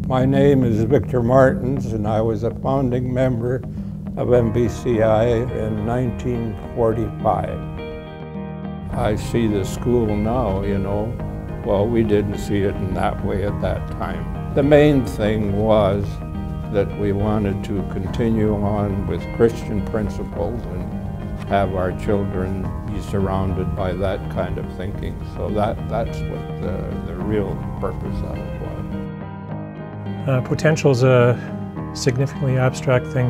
My name is Victor Martins, and I was a founding member of MBCI in 1945. I see the school now, well, we didn't see it in that way at that time. The main thing was that we wanted to continue on with Christian principles and have our children be surrounded by that kind of thinking. So that's what the real purpose of it was. Potential is a significantly abstract thing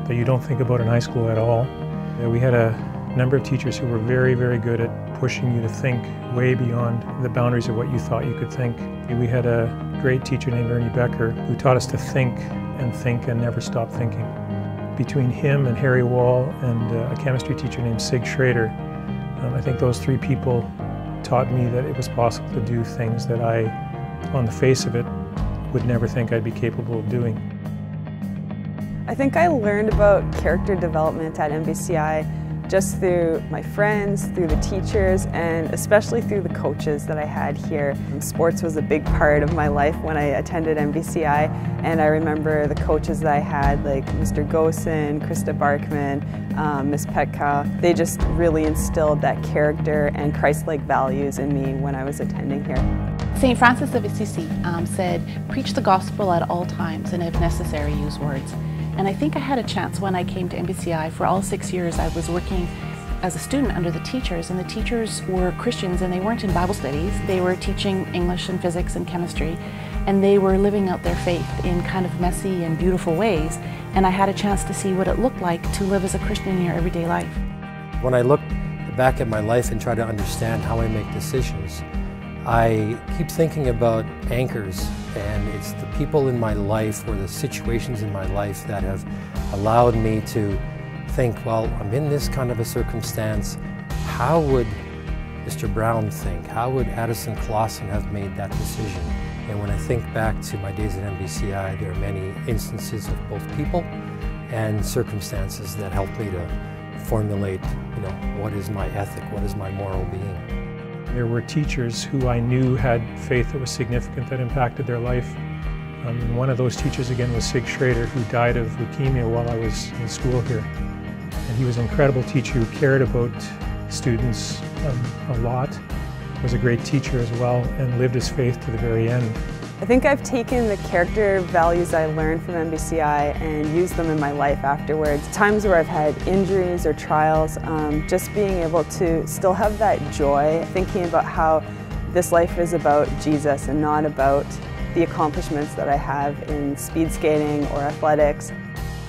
that you don't think about in high school at all. We had a number of teachers who were very, very good at pushing you to think way beyond the boundaries of what you thought you could think. We had a great teacher named Ernie Becker who taught us to think and never stop thinking. Between him and Harry Wall and a chemistry teacher named Sig Schrader, I think those three people taught me that it was possible to do things that I, on the face of it, would never think I'd be capable of doing. I think I learned about character development at MBCI just through my friends, through the teachers, and especially through the coaches that I had here. Sports was a big part of my life when I attended MBCI, and I remember the coaches that I had, like Mr. Gosen, Krista Barkman, Ms. Petka. They just really instilled that character and Christ-like values in me when I was attending here. St. Francis of Assisi said, "Preach the gospel at all times, and if necessary, use words." And I think I had a chance when I came to MBCI. For all 6 years I was working as a student under the teachers, and the teachers were Christians, and they weren't in Bible studies. They were teaching English and physics and chemistry, and they were living out their faith in kind of messy and beautiful ways. And I had a chance to see what it looked like to live as a Christian in your everyday life. When I look back at my life and try to understand how I make decisions, I keep thinking about anchors, and it's the people in my life or the situations in my life that have allowed me to think, well, I'm in this kind of a circumstance. How would Mr. Brown think? How would Addison Clausen have made that decision? And when I think back to my days at MBCI, there are many instances of both people and circumstances that helped me to formulate, what is my ethic, what is my moral being. There were teachers who I knew had faith that was significant, that impacted their life. And one of those teachers again was Sig Schrader, who died of leukemia while I was in school here. And he was an incredible teacher who cared about students a lot, was a great teacher as well, and lived his faith to the very end. I think I've taken the character values I learned from MBCI and used them in my life afterwards. Times where I've had injuries or trials, just being able to still have that joy, thinking about how this life is about Jesus and not about the accomplishments that I have in speed skating or athletics.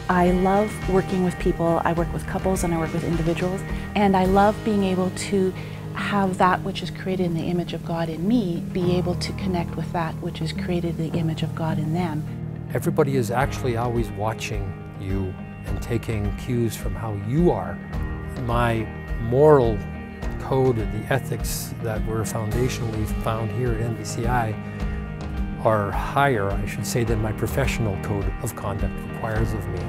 I love working with people. I work with couples and I work with individuals, and I love being able to have that which is created in the image of God in me be able to connect with that which is created in the image of God in them. Everybody is actually always watching you and taking cues from how you are. My moral code and the ethics that were foundationally found here at MBCI are higher, I should say, than my professional code of conduct requires of me.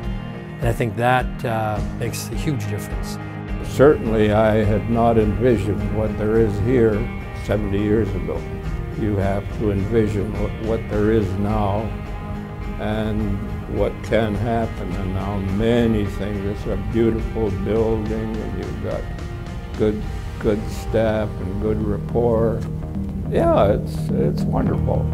And I think that makes a huge difference. Certainly I had not envisioned what there is here 70 years ago. You have to envision what there is now and what can happen. And now many things. It's a beautiful building, and you've got good staff and good rapport. Yeah, it's wonderful.